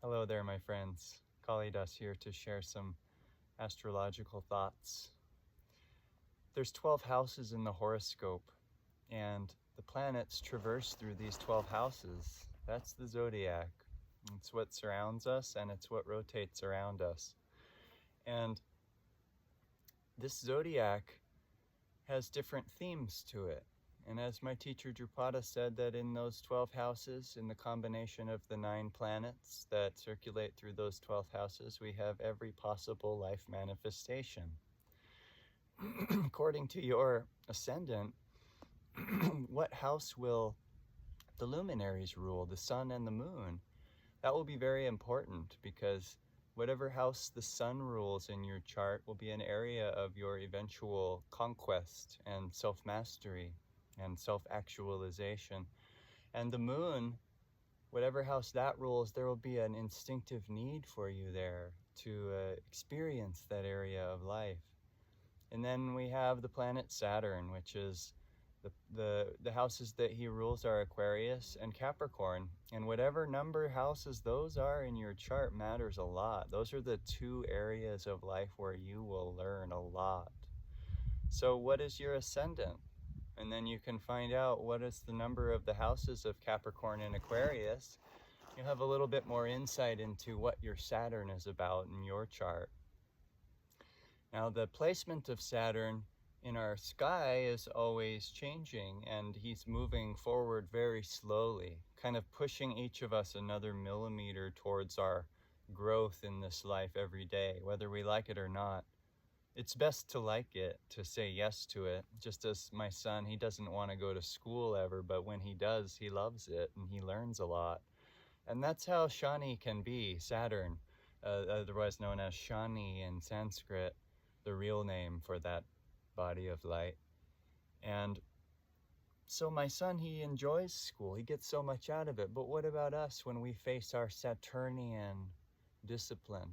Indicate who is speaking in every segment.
Speaker 1: Hello there, my friends. Kalidas here to share some astrological thoughts. There's 12 houses in the horoscope, and the planets traverse through these 12 houses. That's the zodiac. It's what surrounds us, and it's what rotates around us. And this zodiac has different themes to it. And as my teacher Drupada said, that in those 12 houses, in the combination of the 9 planets that circulate through those 12 houses, we have every possible life manifestation. According to your ascendant, what house will the luminaries rule, the sun and the moon? That will be very important, because whatever house the sun rules in your chart will be an area of your eventual conquest and self-mastery and self-actualization. And the moon, whatever house that rules, there will be an instinctive need for you there to experience that area of life. And then we have the planet Saturn, which is the houses that he rules are Aquarius and Capricorn. And whatever number houses those are in your chart matters a lot. Those are the 2 areas of life where you will learn a lot. So what is your ascendant? And then you can find out what is the number of the houses of Capricorn and Aquarius. You'll have a little bit more insight into what your Saturn is about in your chart. Now, the placement of Saturn in our sky is always changing, and he's moving forward very slowly, kind of pushing each of us another millimeter towards our growth in this life every day, whether we like it or not. It's best to like it, to say yes to it. Just as my son, he doesn't want to go to school ever, but when he does, he loves it and he learns a lot. And that's how Shani can be, Saturn, otherwise known as Shani in Sanskrit, the real name for that body of light. And so my son, he enjoys school. He gets so much out of it. But what about us when we face our Saturnian discipline?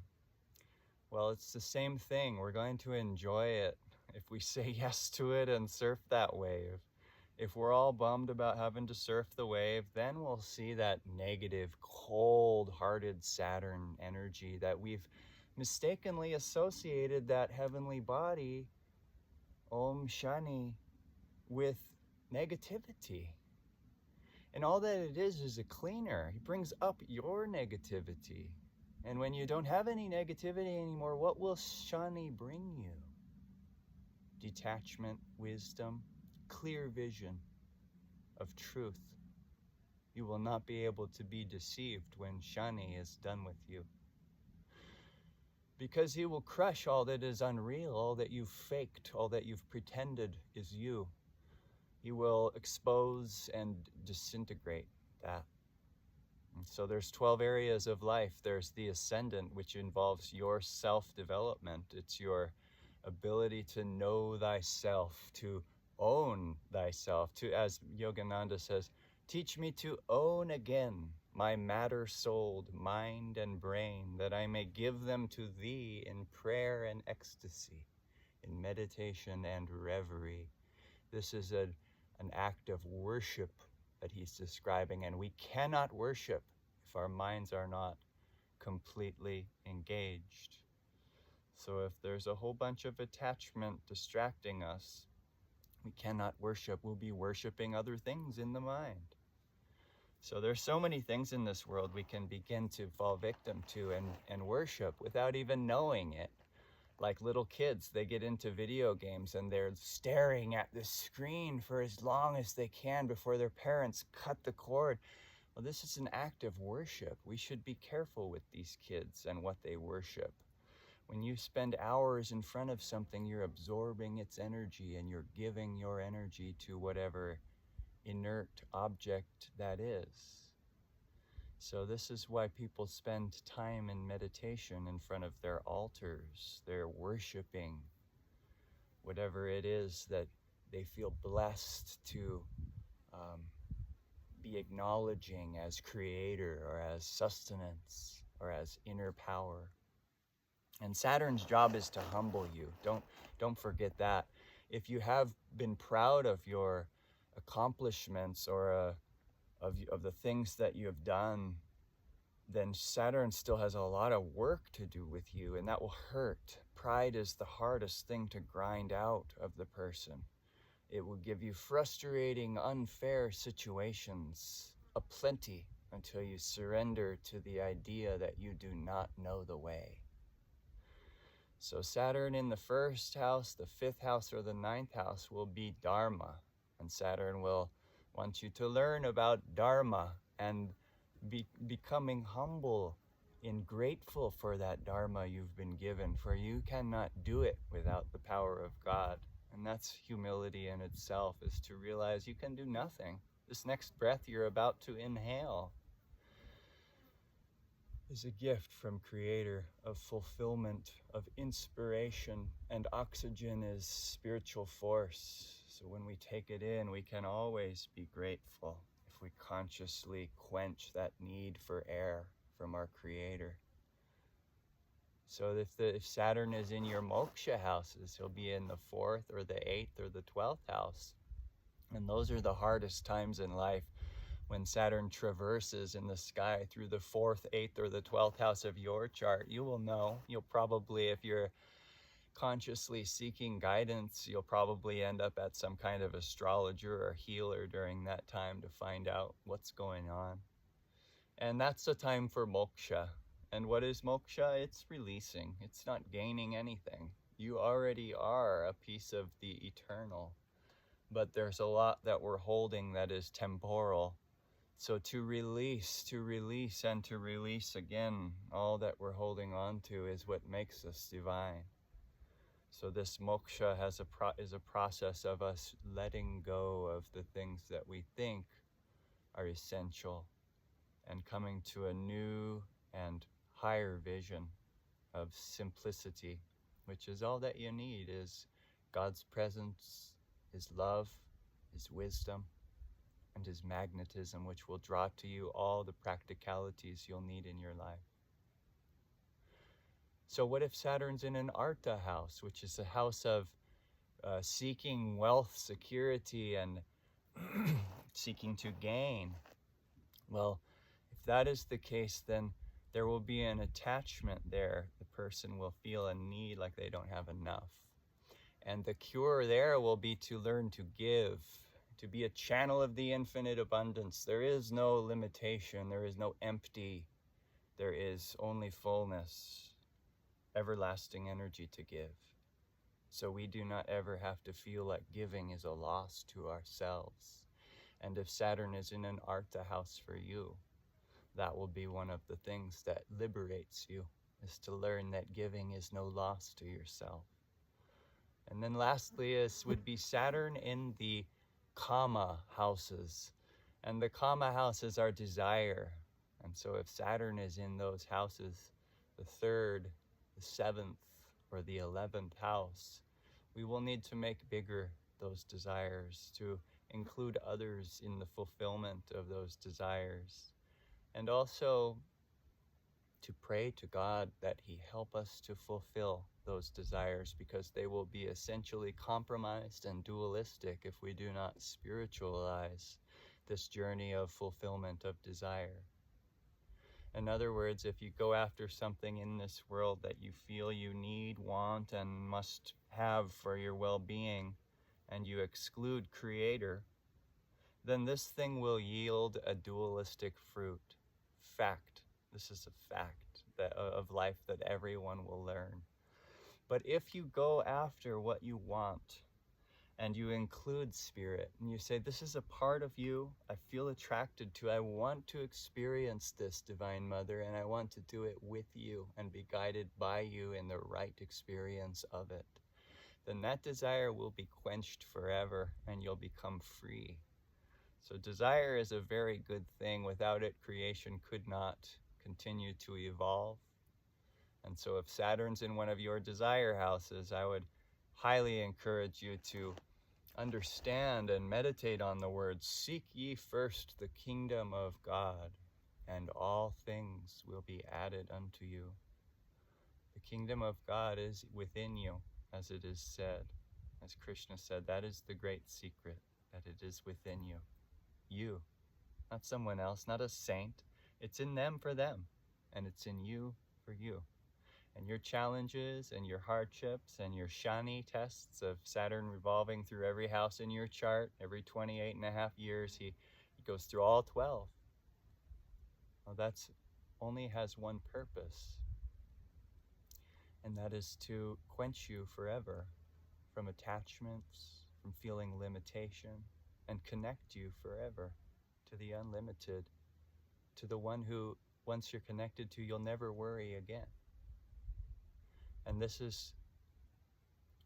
Speaker 1: Well, it's the same thing. We're going to enjoy it if we say yes to it and surf that wave. If we're all bummed about having to surf the wave, then we'll see that negative, cold-hearted Saturn energy that we've mistakenly associated that heavenly body, Om Shani, with negativity. And all that it is a cleaner. He brings up your negativity. And when you don't have any negativity anymore, what will Shani bring you? Detachment, wisdom, clear vision of truth. You will not be able to be deceived when Shani is done with you, because he will crush all that is unreal, all that you've faked, all that you've pretended is you. He will expose and disintegrate that. And so there's 12 areas of life. There's the ascendant, which involves your self-development. It's your ability to know thyself, to own thyself, to, as Yogananda says, teach me to own again my matter-souled mind and brain, that I may give them to thee in prayer and ecstasy, in meditation and reverie. This is an act of worship that he's describing, and we cannot worship if our minds are not completely engaged. So if there's a whole bunch of attachment distracting us, we cannot worship. We'll be worshiping other things in the mind. So there's so many things in this world we can begin to fall victim to and worship without even knowing it. Like little kids, they get into video games and they're staring at the screen for as long as they can before their parents cut the cord. Well, this is an act of worship. We should be careful with these kids and what they worship. When you spend hours in front of something, you're absorbing its energy and you're giving your energy to whatever inert object that is. So this is why people spend time in meditation in front of their altars. They're worshiping whatever it is that they feel blessed to be acknowledging as creator or as sustenance or as inner power. And Saturn's job is to humble you. Don't forget that. If you have been proud of your accomplishments or of the things that you have done, then Saturn still has a lot of work to do with you, and that will hurt. Pride is the hardest thing to grind out of the person. It will give you frustrating, unfair situations aplenty until you surrender to the idea that you do not know the way. So Saturn in the first house, the fifth house, or the ninth house will be Dharma. And Saturn will want you to learn about Dharma and becoming humble and grateful for that Dharma you've been given, for you cannot do it without the power of God. And that's humility in itself, is to realize you can do nothing. This next breath you're about to inhale is a gift from Creator of fulfillment, of inspiration, and oxygen is spiritual force. So when we take it in, we can always be grateful if we consciously quench that need for air from our Creator. So if Saturn is in your moksha houses, he'll be in the 4th or the 8th or the 12th house. And those are the hardest times in life, when Saturn traverses in the sky through the 4th, 8th, or the 12th house of your chart. You will know. You'll probably, if you're consciously seeking guidance, you'll probably end up at some kind of astrologer or healer during that time to find out what's going on. And that's the time for moksha. And what is moksha? It's releasing. It's not gaining anything. You already are a piece of the eternal. But there's a lot that we're holding that is temporal. So to release, and to release again, all that we're holding on to is what makes us divine. So this moksha is a process of us letting go of the things that we think are essential and coming to a new and higher vision of simplicity, which is all that you need, is God's presence, His love, His wisdom, and His magnetism, which will draw to you all the practicalities you'll need in your life. So what if Saturn's in an Artha house, which is a house of seeking wealth, security, and seeking to gain? Well, if that is the case, then there will be an attachment there. The person will feel a need, like they don't have enough. And the cure there will be to learn to give, to be a channel of the infinite abundance. There is no limitation. There is no empty. There is only fullness, everlasting energy to give. So we do not ever have to feel like giving is a loss to ourselves. And if Saturn is in an Artha house for you, that will be one of the things that liberates you, is to learn that giving is no loss to yourself. And then lastly would be Saturn in the Kama houses. And the Kama houses are desire. And so if Saturn is in those houses, the 3rd, the 7th, or the 11th house, we will need to make bigger those desires, to include others in the fulfillment of those desires. And also to pray to God that He help us to fulfill those desires, because they will be essentially compromised and dualistic if we do not spiritualize this journey of fulfillment of desire. In other words, if you go after something in this world that you feel you need, want, and must have for your well-being, and you exclude Creator, then this thing will yield a dualistic fruit. Fact. This is a fact of life that everyone will learn. But if you go after what you want, and you include spirit, and you say, this is a part of you I feel attracted to, I want to experience this, Divine Mother, and I want to do it with you and be guided by you in the right experience of it, then that desire will be quenched forever and you'll become free. So desire is a very good thing. Without it, creation could not continue to evolve. And so if Saturn's in one of your desire houses, I would highly encourage you to understand and meditate on the words, seek ye first the kingdom of God, and all things will be added unto you. The kingdom of God is within you, as it is said. As Krishna said, that is the great secret, that it is within you. You, not someone else, not a saint. It's in them for them. and it's in you for you. And your challenges and your hardships and your Shani tests of Saturn revolving through every house in your chart, every 28 and a half years, he goes through all 12. Well, that's only has one purpose, and that is to quench you forever from attachments, from feeling limitation, and connect you forever to the unlimited, to the one who, once you're connected to, you'll never worry again. And this is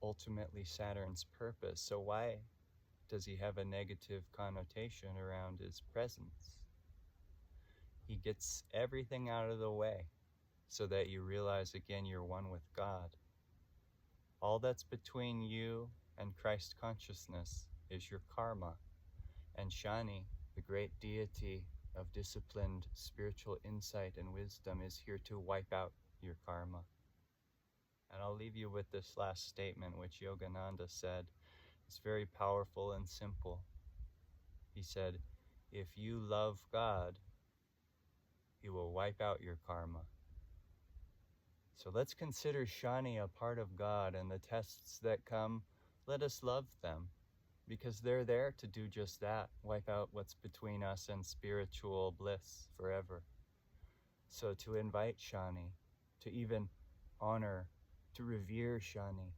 Speaker 1: ultimately Saturn's purpose. So why does he have a negative connotation around his presence? He gets everything out of the way so that you realize again you're one with God. All that's between you and Christ consciousness is your karma. And Shani, the great deity of disciplined spiritual insight and wisdom, is here to wipe out your karma. And I'll leave you with this last statement, which Yogananda said. It's very powerful and simple. He said, if you love God, he will wipe out your karma. So let's consider Shani a part of God, and the tests that come, let us love them, because they're there to do just that, wipe out what's between us and spiritual bliss forever. So to invite Shani, to even honor, to revere Shani,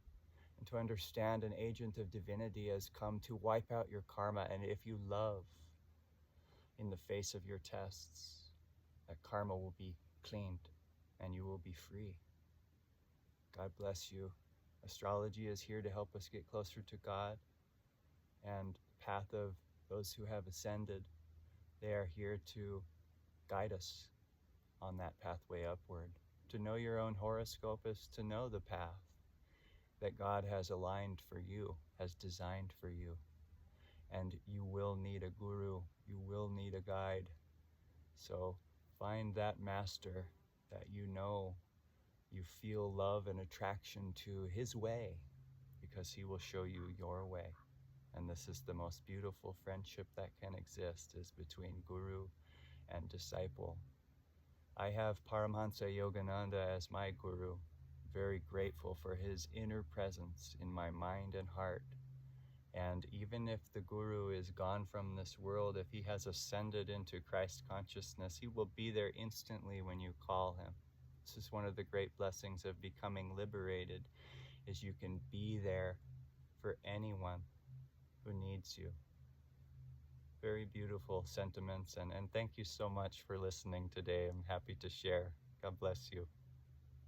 Speaker 1: and to understand an agent of divinity has come to wipe out your karma. And if you love in the face of your tests, that karma will be cleaned and you will be free. God bless you. Astrology is here to help us get closer to God, and the path of those who have ascended, they are here to guide us on that pathway upward. To know your own horoscope is to know the path that God has aligned for you, has designed for you. And you will need a guru, you will need a guide. So find that master that you know you feel love and attraction to his way, because he will show you your way. And this is the most beautiful friendship that can exist, is between guru and disciple. I have Paramhansa Yogananda as my guru, very grateful for his inner presence in my mind and heart. And even if the guru is gone from this world, if he has ascended into Christ consciousness, he will be there instantly when you call him. This is one of the great blessings of becoming liberated, is you can be there for anyone who needs you. Very beautiful sentiments, and thank you so much for listening today. I'm happy to share. God bless you.